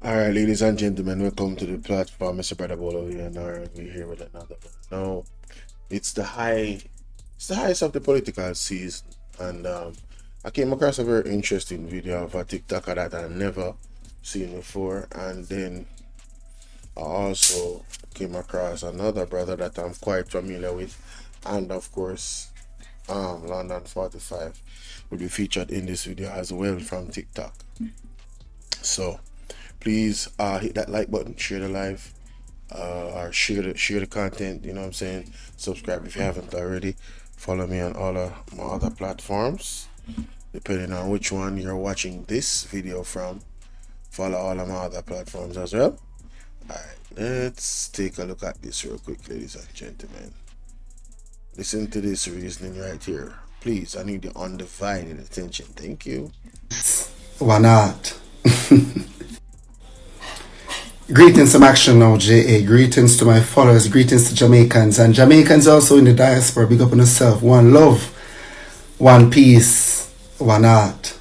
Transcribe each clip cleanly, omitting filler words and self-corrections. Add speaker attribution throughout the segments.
Speaker 1: Alright, ladies and gentlemen, welcome to the platform. Mr. Brother Bolo here, and we're here with another one. Now, it's the high, it's the highest of the political season, and I came across a very interesting video of a TikToker that I never seen before, and then I also came across another brother that I'm quite familiar with, and of course, London 45 will be featured in this video as well from TikTok. So please hit that like button, share the live, or share the content. You know what I'm saying? Subscribe if you haven't already. Follow me on all of my other platforms, depending on which one you're watching this video from. Follow all of my other platforms as well. Alright, let's take a look at this real quick, ladies and gentlemen. Listen to this reasoning right here. Please, I need your undivided attention. Thank you.
Speaker 2: Why not? Greetings from Action Now, JA. Greetings to my followers. Greetings to Jamaicans. And Jamaicans also in the diaspora. Big up on yourself. One love, one peace, one art.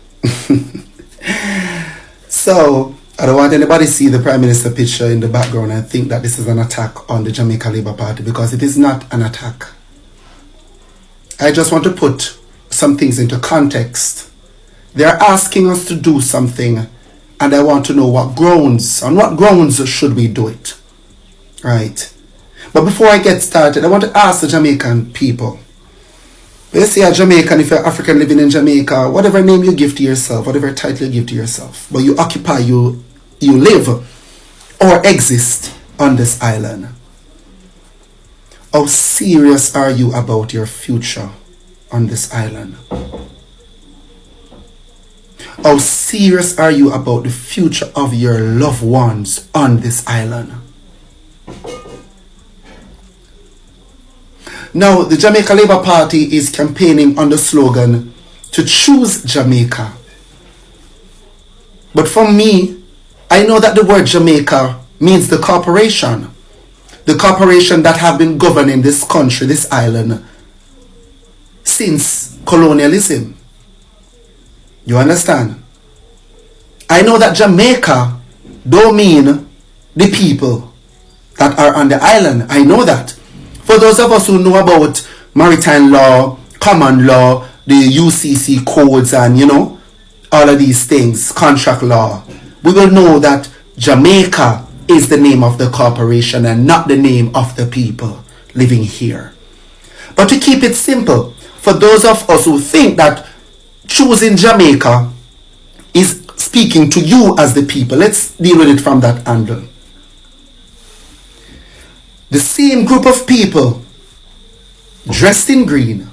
Speaker 2: So, I don't want anybody to see the Prime Minister picture in the background and think that this is an attack on the Jamaica Labour Party, because it is not an attack. I just want to put some things into context. They are asking us to do something, and I want to know what grounds, on what grounds should we do it, right? But before I get started, I want to ask the Jamaican people. Let's say a Jamaican, if you're African living in Jamaica, whatever name you give to yourself, whatever title you give to yourself, but you occupy, you live or exist on this island. How serious are you about your future on this island? How serious are you about the future of your loved ones on this island? Now, the Jamaica Labour Party is campaigning on the slogan, to choose Jamaica. But for me, I know that the word Jamaica means the corporation that have been governing this country, this island, since colonialism. You understand? I know that Jamaica don't mean the people that are on the island. I know that. For those of us who know about maritime law, common law, the UCC codes, and all of these things, contract law, we will know that Jamaica is the name of the corporation and not the name of the people living here. But to keep it simple, for those of us who think that choosing Jamaica is speaking to you as the people, let's deal with it from that angle. The same group of people dressed in green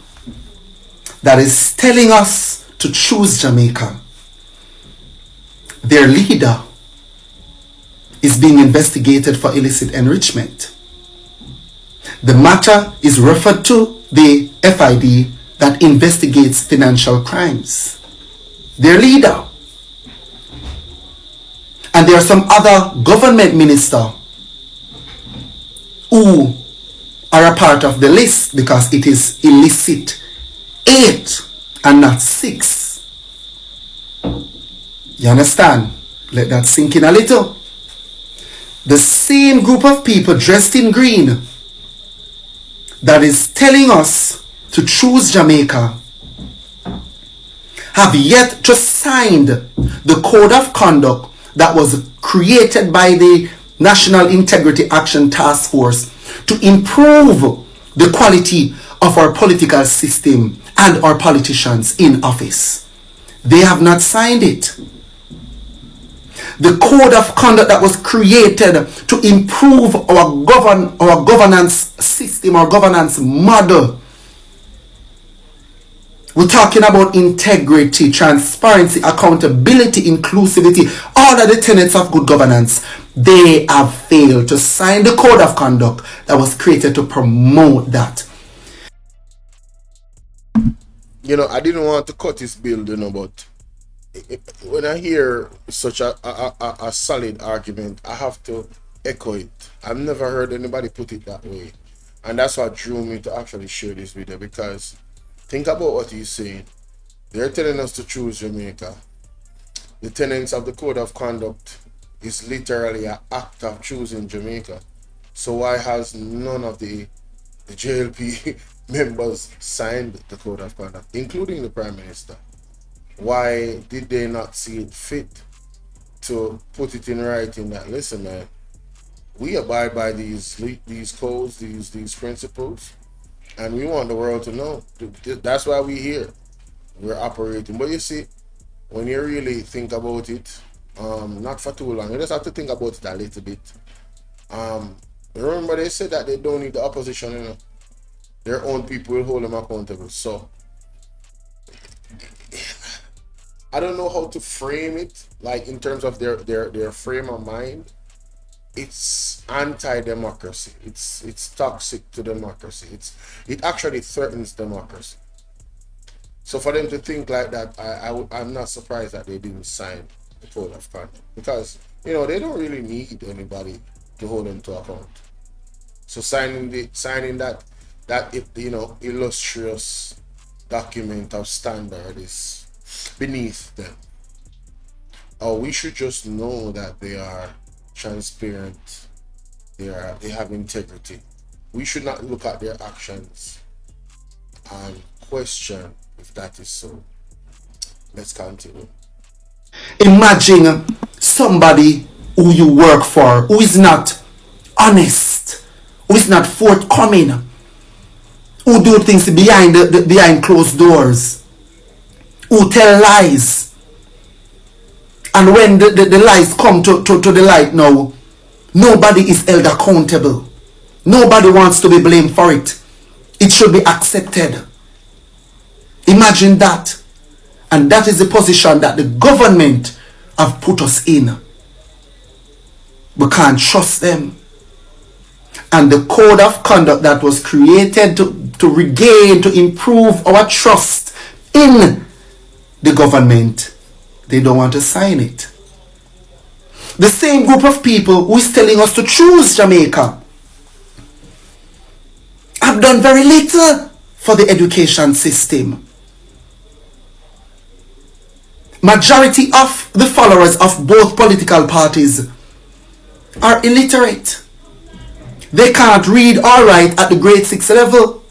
Speaker 2: that is telling us to choose Jamaica, their leader is being investigated for illicit enrichment. The matter is referred to the FID that investigates financial crimes. Their leader. And there are some other government ministers who are a part of the list because it is illicit 8 and not 6. You understand? Let that sink in a little. The same group of people dressed in green that is telling us to choose Jamaica have yet to sign the code of conduct that was created by the National Integrity Action Task Force to improve the quality of our political system and our politicians in office. They have not signed it. The code of conduct that was created to improve our governance system, our governance model. We're talking about integrity, transparency, accountability, inclusivity, all of the tenets of good governance. They have failed to sign the code of conduct that was created to promote that.
Speaker 1: I didn't want to cut his bill, but when I hear such a solid argument, I have to echo it. I've never heard anybody put it that way. And that's what drew me to actually share this video, because think about what he's saying. They're telling us to choose Jamaica. The tenets of the code of conduct is literally an act of choosing Jamaica. So why has none of the JLP members signed the code of conduct, including the Prime Minister? Why did they not see it fit to put it in writing that, listen, man, we abide by these codes, these principles, and we want the world to know. That's why we're here. We're operating. But you see, when you really think about it, not for too long, you just have to think about it a little bit. Remember they said that they don't need the opposition, their own people will hold them accountable. So I don't know how to frame it, like in terms of their frame of mind. It's anti-democracy. It's toxic to democracy. It actually threatens democracy. So for them to think like that, I'm not surprised that they didn't sign the code of conduct, because they don't really need anybody to hold them to account. So signing that illustrious document of standard is beneath them. Or we should just know that they are transparent, they have integrity. We should not look at their actions and question if that is so. Let's continue.
Speaker 2: Imagine somebody who you work for who is not honest, who is not forthcoming, who do things behind closed doors, who tell lies. And when the lies come to the light now, nobody is held accountable. Nobody wants to be blamed for it. It should be accepted. Imagine that. And that is the position that the government have put us in. We can't trust them. And the code of conduct that was created to regain, to improve our trust in the government, they don't want to sign it. The same group of people who is telling us to choose Jamaica have done very little for the education system. Majority of the followers of both political parties are illiterate. They can't read or write at the grade 6 level.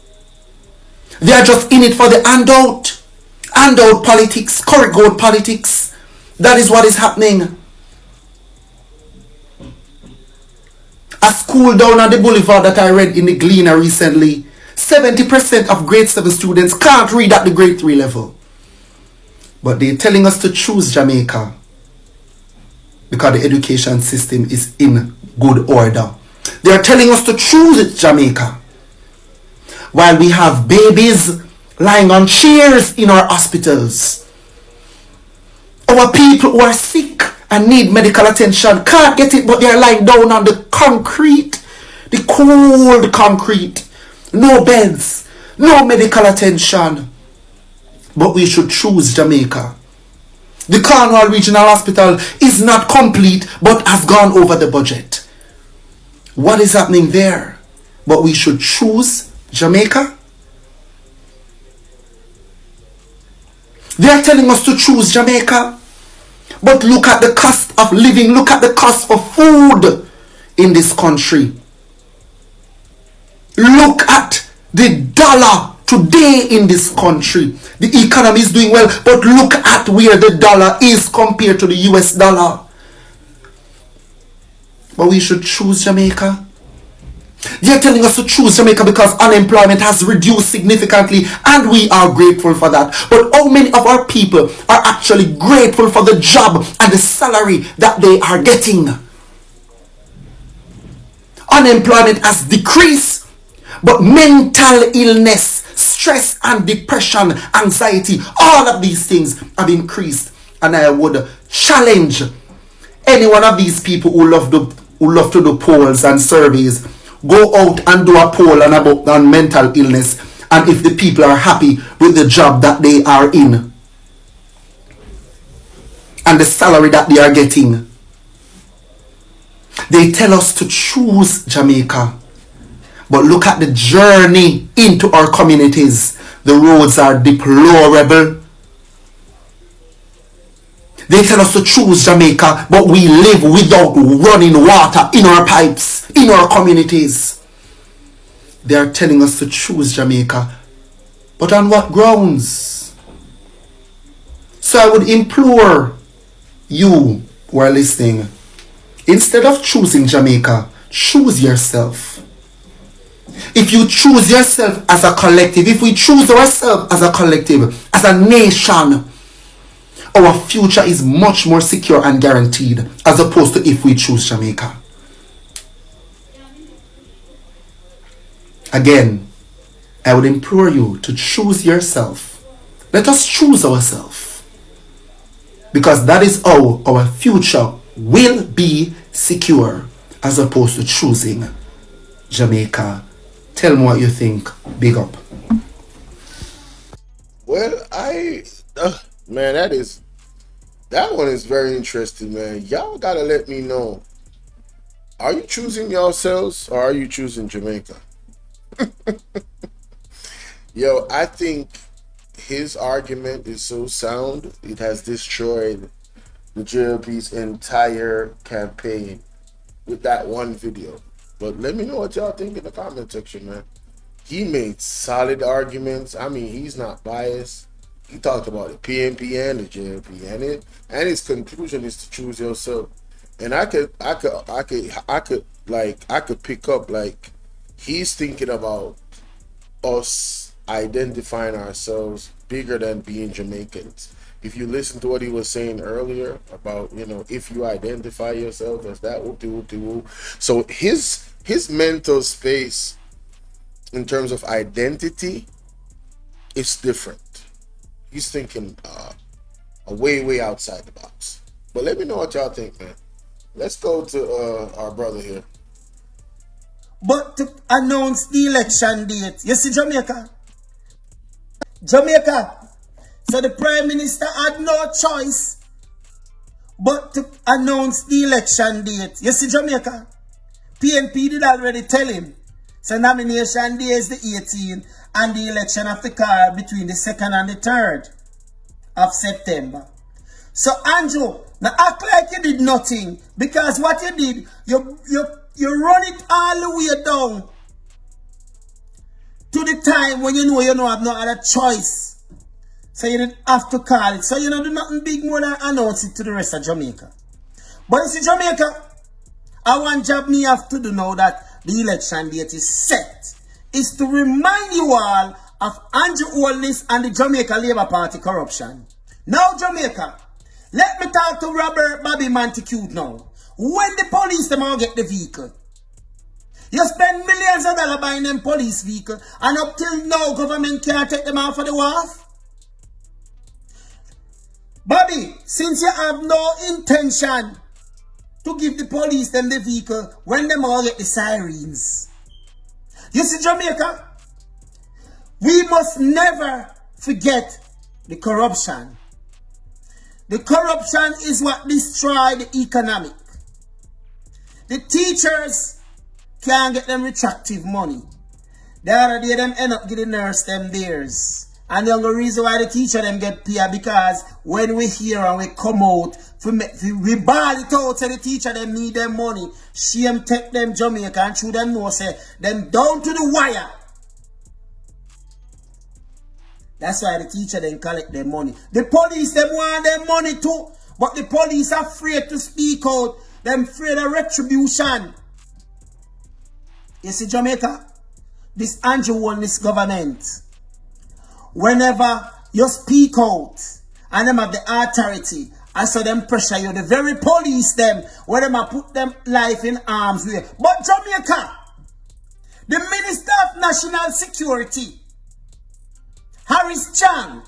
Speaker 2: They are just in it for the handout. Handout politics, curricle politics. That is what is happening. A school down on the boulevard that I read in the Gleaner recently, 70% of grade 7 students can't read at the grade 3 level. But they're telling us to choose Jamaica because the education system is in good order. They are telling us to choose Jamaica while we have babies lying on chairs in our hospitals. Our people who are sick and need medical attention can't get it, but they are lying down on the concrete, the cold concrete. No beds, no medical attention. But we should choose Jamaica. The Cornwall Regional Hospital is not complete but has gone over the budget. What is happening there? But we should choose Jamaica? They are telling us to choose Jamaica. But look at the cost of living. Look at the cost of food in this country. Look at the dollar today in this country. The economy is doing well, but look at where the dollar is compared to the US dollar. But we should choose Jamaica. They're telling us to choose Jamaica because unemployment has reduced significantly, and we are grateful for that. But how many of our people are actually grateful for the job and the salary that they are getting? Unemployment has decreased, but mental illness, stress and depression, anxiety, all of these things have increased. And I would challenge any one of these people who love to do polls and surveys, go out and do a poll on mental illness, and if the people are happy with the job that they are in and the salary that they are getting. They tell us to choose Jamaica, but look at the journey into our communities. The roads are deplorable. They tell us to choose Jamaica, but we live without running water in our pipes, in our communities. They are telling us to choose Jamaica, but on what grounds? So I would implore you who are listening, instead of choosing Jamaica, choose yourself. If you choose yourself as a collective, if we choose ourselves as a collective, as a nation, our future is much more secure and guaranteed as opposed to if we choose Jamaica. Again, I would implore you to choose yourself. Let us choose ourselves. Because that is how our future will be secure as opposed to choosing Jamaica. Tell me what you think. Big up.
Speaker 1: Well, man, that one is very interesting, man. Y'all gotta let me know. Are you choosing yourselves or are you choosing Jamaica? Yo, I think his argument is so sound. It has destroyed the JLP's entire campaign with that one video. But let me know what y'all think in the comment section, man. He made solid arguments. I mean, he's not biased. He talked about the PNP and the JLP, and his conclusion is to choose yourself. And I could pick up, like, he's thinking about us identifying ourselves bigger than being Jamaicans. If you listen to what he was saying earlier about, if you identify yourself as that, whoop-de-whoop-de-whoop. So his mental space in terms of identity is different. He's thinking way outside the box. But let me know what y'all think, man. Let's go to our brother here.
Speaker 3: But to announce the election date, you see Jamaica. So the Prime Minister had no choice but to announce the election date. You see Jamaica. PNP did already tell him. So nomination day is the 18th and the election of the car between the 2nd and the 3rd of September. So Andrew, now act like you did nothing, because what you did, you run it all the way down to the time when you have no other choice. So you didn't have to call it. So you do nothing big more than announce it to the rest of Jamaica. But you see Jamaica, I one job me have to do now that the election date is set is to remind you all of Andrew Holness and the Jamaica Labour Party corruption. Now Jamaica, let me talk to Robert Bobby Montague now. When the police them all get the vehicle, you spend millions of dollars buying them police vehicle, and up till now government can't take them off of the wharf. Bobby, since you have no intention to give the police them the vehicle, when them all get the sirens. You see Jamaica, we must never forget the corruption. The corruption is what destroyed the economic. The teachers can't get them retractive money. The other day them end up getting nurse them theirs. And the only reason why the teacher them get paid because when we hear and we come out, we ball it out, say the teacher them need them money. Shame take them Jamaica and through them know say them down to the wire. That's why the teacher then collect their money. The police them want their money too, but the police are afraid to speak out. Them afraid of retribution. You see Jamaica, this Andrew Holness government, whenever you speak out and them have the authority, I saw them pressure you, the very police them, where them have put them life in harm's way. But Jamaica, the Minister of National Security, Harris Chan,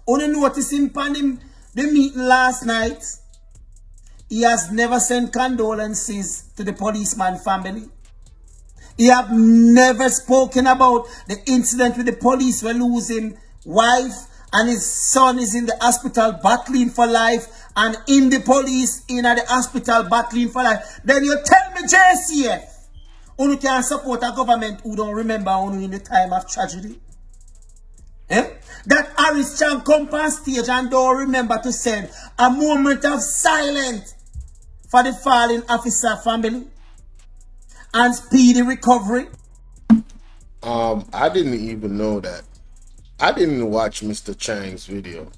Speaker 3: only noticed him on the meeting last night. He has never sent condolences to the policeman family. He have never spoken about the incident with the police were losing wife and his son is in the hospital battling for life and in the police in the hospital battling for life. Then you tell me JCF, who can support a government who don't remember only in the time of tragedy? Eh? That Harris Chan come on stage and don't remember to send a moment of silence for the fallen officer family and speedy recovery.
Speaker 1: I didn't even know that. I didn't watch Mr. Chang's video,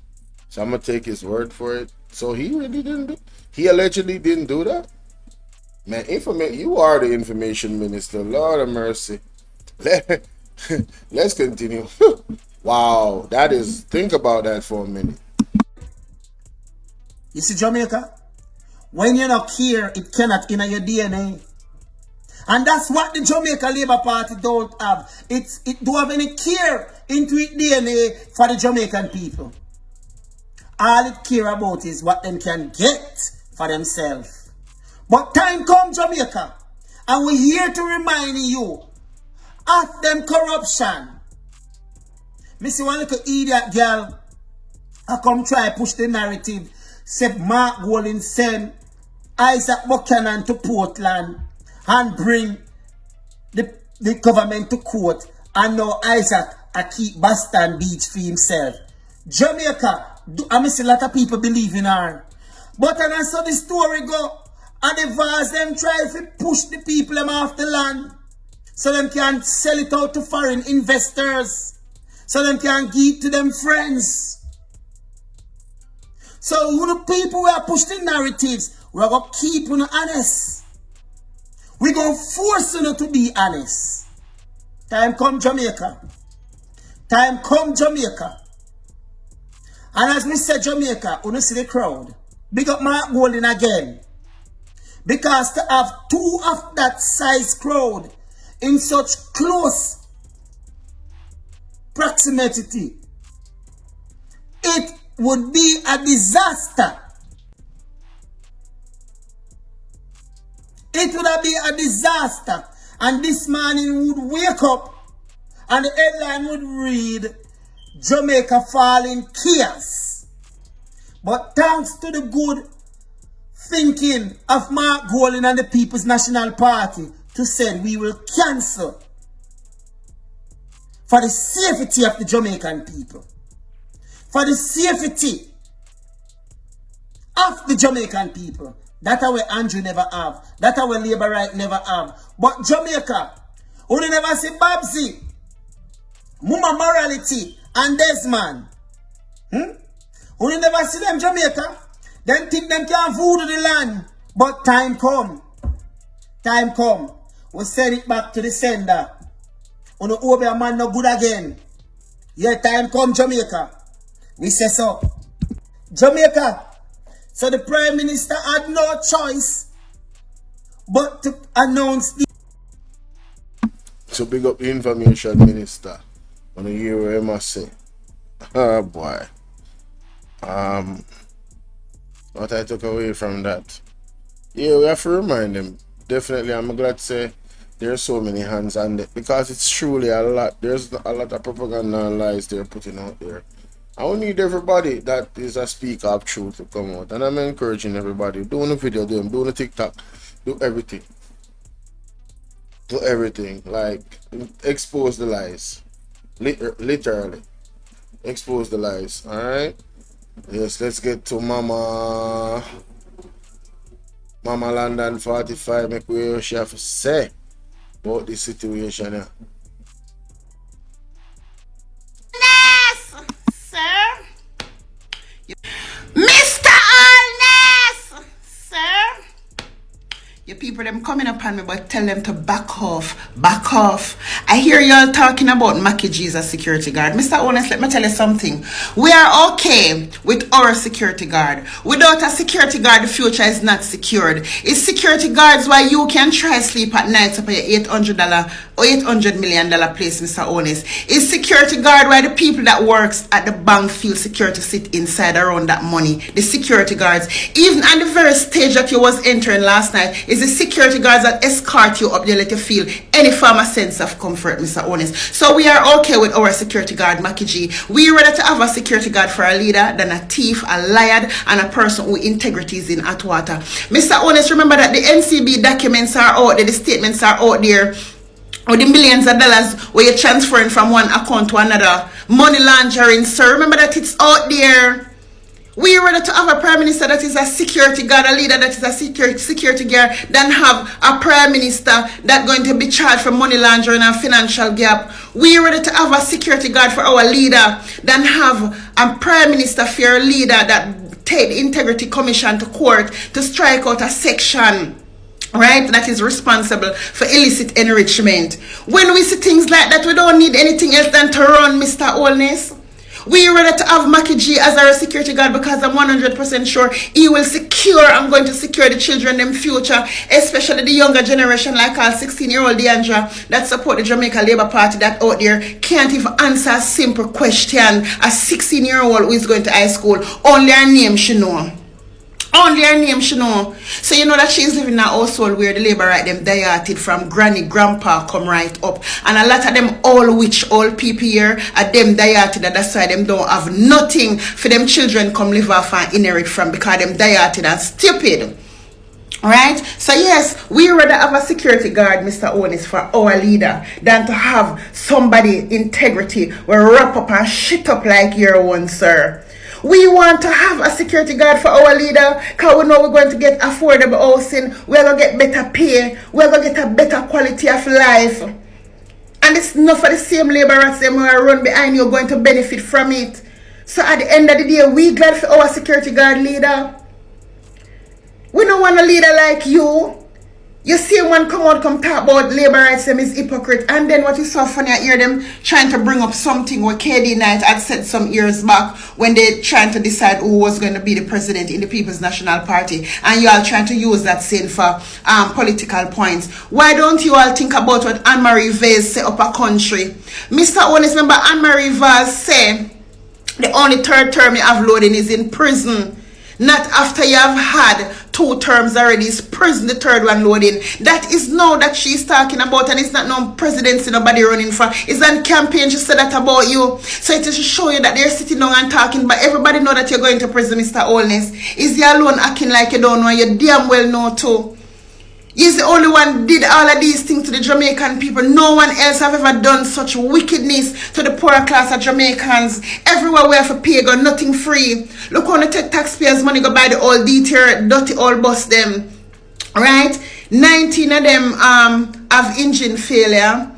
Speaker 1: so I'm gonna take his word for it. So he really didn't do. He allegedly didn't do that. Man, you are the information minister. Lord of mercy. Let's continue. Wow, that is. Think about that for a minute.
Speaker 3: You see, Jamaica, when you're not here, it cannot in your DNA. And that's what the Jamaica Labour Party don't have. It don't have any care into its DNA for the Jamaican people. All it care about is what them can get for themselves. But time come, Jamaica, and we're here to remind you of them corruption. Me see one little idiot girl, I come try push the narrative, say Mark Golding send Isaac Buchanan to Portland and bring the government to court, and now Isaac I keep Boston Beach for himself. Jamaica, I miss a lot of people believe in her. But and I saw the story go, and the vast them try to push the people them off the land, so them can sell it out to foreign investors, so them can give to them friends. So who the people who are pushing narratives, we're going to keep you honest. We're going to force you to be honest. Time come, Jamaica. Time come, Jamaica. And as we said, Jamaica, you see the crowd. Big up Mark Golding again. Because to have two of that size crowd in such close proximity, it would be a disaster. It would be a disaster. And this morning would wake up and the headline would read, Jamaica falling chaos. But thanks to the good thinking of Mark Golding and the People's National Party to say we will cancel for the safety of the Jamaican people. For the safety of the Jamaican people. That's how Andrew never have. That's how Labour Right never have. But Jamaica, who never see Babsy, Muma Morality, and Desmond. Who never see them Jamaica, then think them can voodoo the land. But time come. Time come. We send it back to the sender. On the Obe man no good again. Yeah, time come, Jamaica. We say so. Jamaica. So the Prime Minister had no choice but to announce the...
Speaker 1: So big up the information minister. On the year where I must say. Oh boy. What I took away from that. Yeah, we have to remind them. Definitely, I'm glad to say there's so many hands on it. Because it's truly a lot. There's a lot of propaganda and lies they're putting out there. I will need everybody that is a speaker of truth to come out. And I'm encouraging everybody. Doing the video, doing the TikTok. Do everything. Do everything. Like, expose the lies. Literally. Expose the lies. Alright? Yes, let's get to Mama London 45. Make we hear she have to say about this situation here.
Speaker 4: Holness, sir. Mr. Holness, sir. Your people them coming upon me, but tell them to back off. Back off. I hear y'all talking about Mackie G's as security guard. Mr. Holness, let me tell you something. We are okay with our security guard. Without a security guard, the future is not secured. It's security guards why you can try sleep at night up at your $800 or $800 million place, Mr. Holness. It's security guard why the people that works at the bank feel secure to sit inside around that money. The security guards. Even at the very stage that you was entering last night, is the security guards that escort you up there, let you feel any form of sense of comfort, Mr. Holness. So we are okay with our security guard, Mackie G. We rather to have a security guard for a leader than a thief, a liar, and a person who integrity is in hot water. Mr. Holness, remember that the NCB documents are out there, the statements are out there, or the millions of dollars where you're transferring from one account to another money laundering, sir. Remember that it's out there. We rather to have a prime minister that is a security guard, a leader that is a security guard, than have a prime minister that's going to be charged for money laundering and financial gap. We rather to have a security guard for our leader than have a prime minister for your leader that take the integrity commission to court to strike out a section, right, that is responsible for illicit enrichment. When we see things like that, we don't need anything else than to run, Mr. Holness. We ready to have Mackie G as our security guard because I'm 100% sure he will I'm going to secure the children, them future, especially the younger generation like our 16-year-old Deandra that support the Jamaica Labour Party that out there can't even answer a simple question. A 16-year-old who is going to high school, only her name she know. Only her name she know. So you know that she's living in a household where the labor right them dieted from granny, grandpa come right up. And a lot of them old people here are them dieted, and that's why them don't have nothing for them children come live off and inherit from because them dieted and stupid. Right? So yes, we rather have a security guard, Mr. Holness, for our leader than to have somebody integrity will wrap up and shit up like your one, sir. We want to have a security guard for our leader because we know we're going to get affordable housing, we're going to get better pay, we're going to get a better quality of life. And it's not for the same laborers that are run behind you going to benefit from it. So at the end of the day, we glad for our security guard leader. We don't want a leader like you. You see one come talk about labor rights, them is hypocrite. And then what is so funny, I hear them trying to bring up something what KD Knight had said some years back when they trying to decide who was going to be the president in the People's National Party. And you all trying to use that saying for political points. Why don't you all think about what Anne-Marie Vaz say up a country? Mr. Holness, remember Anne-Marie Vaz say the only third term you have loading is in prison. Not after you have had 2 terms already. It's prison, the third one loading. That is now that she's talking about, and it's not no presidency nobody running for. It's on campaign, she said that about you. So it is to show you that they're sitting down and talking, but everybody know that you're going to prison, Mr. Holness. Is you alone acting like you don't know, you damn well know too. He's the only one did all of these things to the Jamaican people. No one else have ever done such wickedness to the poorer class of Jamaicans. Everywhere we have to pay, got nothing free. Look how they take taxpayers' money, go buy the old detail, dirty old bus them. Right? 19 of them have engine failure.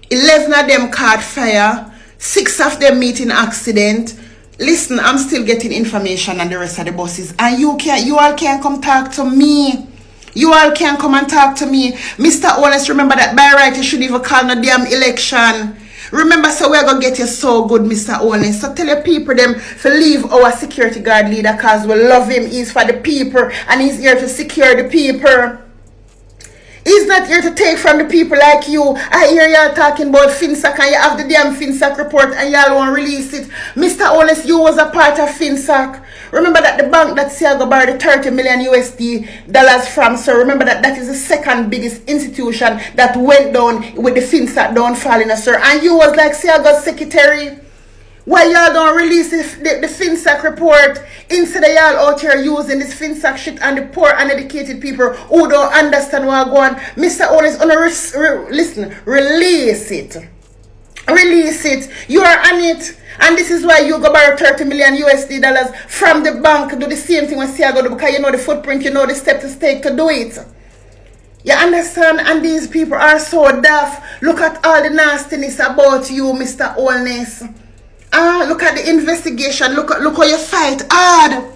Speaker 4: 11 of them caught fire. 6 of them meet in accident. Listen, I'm still getting information on the rest of the buses. And you all can't come talk to me. You all can come and talk to me. Mr. Holness, remember that by right you should even call no damn election. Remember, so we're going to get you so good, Mr. Holness. So tell your people them to leave our security guard leader because we love him. He's for the people and he's here to secure the people. He's not here to take from the people like you. I hear y'all talking about FinSac and you have the damn FinSac report and y'all won't release it. Mr. Holness, you was a part of FinSac. Remember that the bank that Siago borrowed the 30 million USD dollars from, sir. Remember that is the second biggest institution that went down with the FinSac downfalling, sir. And you was like Siago's secretary. Why y'all don't release the FinSac report instead of y'all out here using this FinSac shit and the poor uneducated people who don't understand what going on? Mr. Holness, listen, release it. Release it. You are on it. And this is why you go borrow 30 million USD dollars from the bank. Do the same thing when Siago do because you know the footprint, you know the step to take to do it. You understand? And these people are so daft. Look at all the nastiness about you, Mr. Holness. Look at the investigation. Look how you fight hard.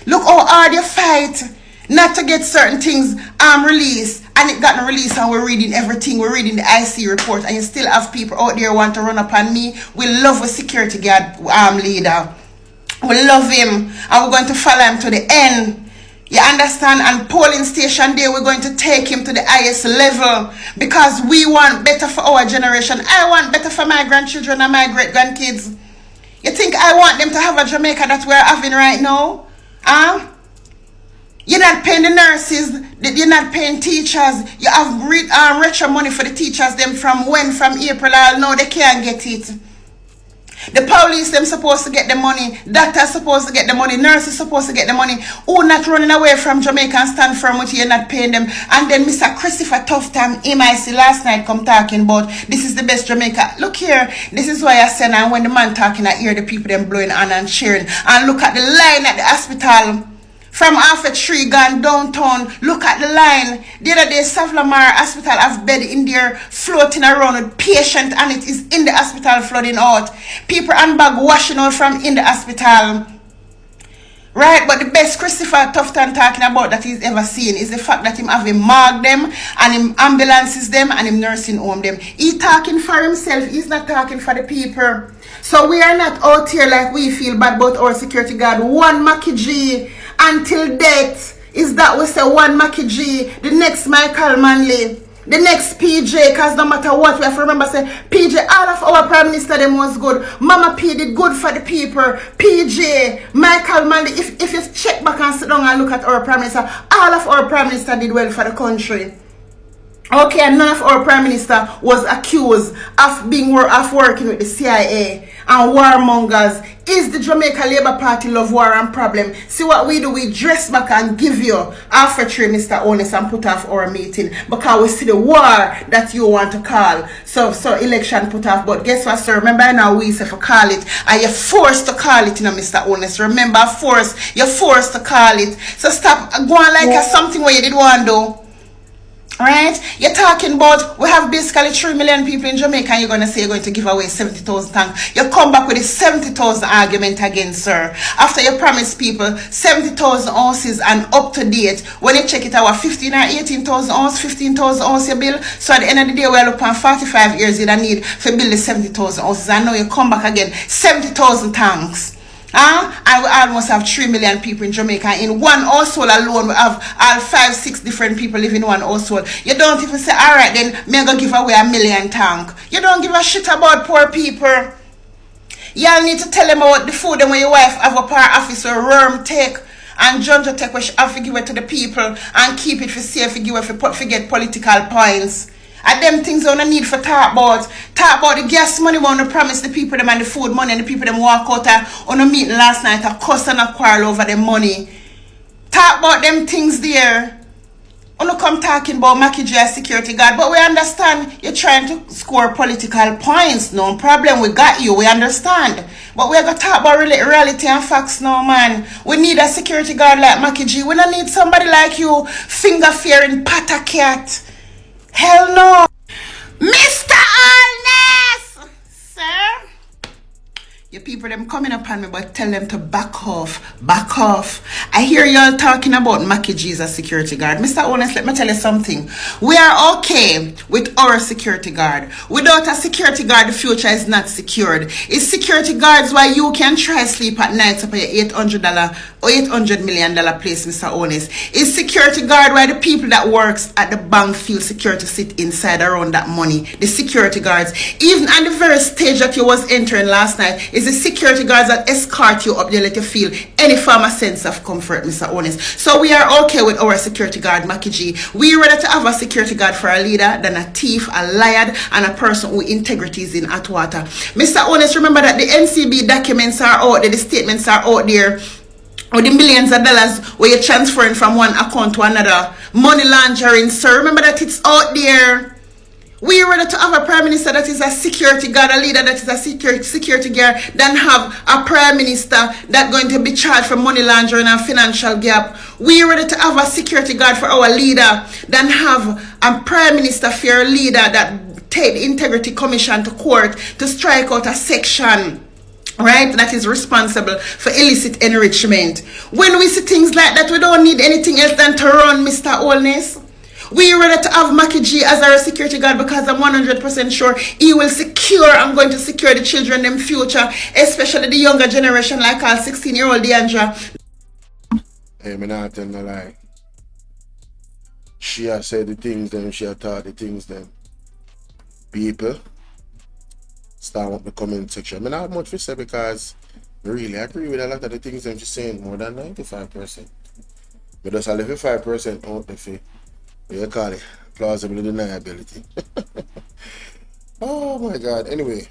Speaker 4: Look how hard you fight not to get certain things released. And it got released and we're reading everything. We're reading the IC report and you still have people out there want to run up on me. We love a security guard leader. We love him and we're going to follow him to the end. You understand? And polling station day, we're going to take him to the highest level because we want better for our generation. I want better for my grandchildren and my great-grandkids. You think I want them to have a Jamaica that we're having right now? You're not paying the nurses. You're not paying teachers. You have retro money for the teachers. Them from when? From April. No, they can't get it. The police them supposed to get the money. Doctors supposed to get the money. Nurses supposed to get the money. Who not running away from Jamaica and stand firm with you not paying them? And then Mr. Christopher Tufton, MIC last night come talking about this is the best Jamaica. Look here, this is why I said, and when the man talking, I hear the people them blowing on and cheering. And look at the line at the hospital. From half a tree gone downtown, look at the line. The other day, Savlamar Hospital have bed in there floating around with patient and it is in the hospital flooding out. People and bag washing out from in the hospital. Right, but the best Christopher Tufton talking about that he's ever seen is the fact that him have him mark them and him ambulances them and him nursing home them. He talking for himself, he's not talking for the people. So we are not out here like we feel bad about our security guard. One Mackie G until death is that we say one Mackie G, the next Michael Manley, the next PJ, because no matter what, we have to remember say PJ, all of our Prime Minister them was good. Mama P did good for the people. PJ, Michael Manley, if you check back and sit down and look at our Prime Minister, all of our Prime Minister did well for the country. Okay, and none of our Prime Minister was accused of working with the CIA and warmongers. Is the Jamaica Labour Party love war and problem? See what we do, we dress back and give you arbitrary Mr. Holness and put off our meeting because we see the war that you want to call. So election put off. But guess what, sir? Remember now we say for call it and you're forced to call it, you know, Mr. Holness. Remember, you're forced to call it. So stop going like something where you did want to do. Alright, you're talking about we have basically 3 million people in Jamaica and you're going to say you're going to give away 70,000 tanks. You come back with a 70,000 argument again, sir. After you promise people 70,000 ounces and up to date, when you check it out, 15 or 18,000 ounces, 15,000 ounces you bill. So at the end of the day, we're looking at 45 years you don't need to build the 70,000 ounces. And now you come back again, 70,000 tanks. And we almost have 3 million people in Jamaica. In one household alone, we have all 5-6 different people living in one household. You don't even say, alright then, me gonna give away 1 million tank. You don't give a shit about poor people. Y'all need to tell them about the food and when your wife have a power officer, worm take and Junja take what she have to give it to the people and keep it for safe, give it for get political points. And them things on the need for talk about. Talk about the gas money we want to promise the people them and the food money and the people them walk out on a meeting last night a cuss and a quarrel over the money. Talk about them things there. Only come talking about Mackie J security guard, but we understand you're trying to score political points. No problem, we got you, we understand. But we're going to talk about reality and facts now, man. We need a security guard like Mackie G. We don't need somebody like you, finger-fearing pata cat. Hell no. Mr. Holness, sir. Your people them coming upon me, but tell them to back off. Back off. I hear y'all talking about Mackie G's as security guard. Mr. Holness, let me tell you something. We are okay with our security guard. Without a security guard, the future is not secured. It's security guards why you can try sleep at night up at your $800 or $800 million place, Mr. Holness. It's security guard why the people that works at the bank feel secure to sit inside around that money. The security guards. Even at the very stage that you was entering last night, is the security guards that escort you up there, let you feel any form of sense of comfort, Mr. Holness. So we are okay with our security guard, Mackie G. We rather to have a security guard for a leader than a thief, a liar, and a person who integrity is in hot water. Mr. Holness, remember that the NCB documents are out there, the statements are out there, or the millions of dollars where you're transferring from one account to another. Money laundering, sir. Remember that it's out there. We rather to have a prime minister that is a security guard, a leader that is a security guard, than have a prime minister that's going to be charged for money laundering and financial gap. We rather to have a security guard for our leader than have a prime minister for your leader that take the integrity commission to court to strike out a section, right, that is responsible for illicit enrichment. When we see things like that, we don't need anything else than to run, Mr. Holness. We rather to have Mackie G as our security guard because I'm 100% sure he will secure, I'm going to secure the children, them future, especially the younger generation like our 16-year-old Deandra.
Speaker 1: Hey, me not tell no lie. She has said the things them, she has taught the things them. People start up the comment section. I mean, not much to say because I really agree with a lot of the things them she's saying, more than 95%. But just a little 5% out the fee. You call it plausible deniability. Oh my god. Anyway,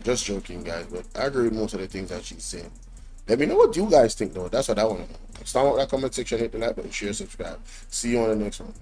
Speaker 1: Just joking, guys. But I agree with most of the things that she's saying. Let me know what you guys think, though. That's what I want to know. Start with that comment section, hit the like button, share, subscribe. See you on the next one.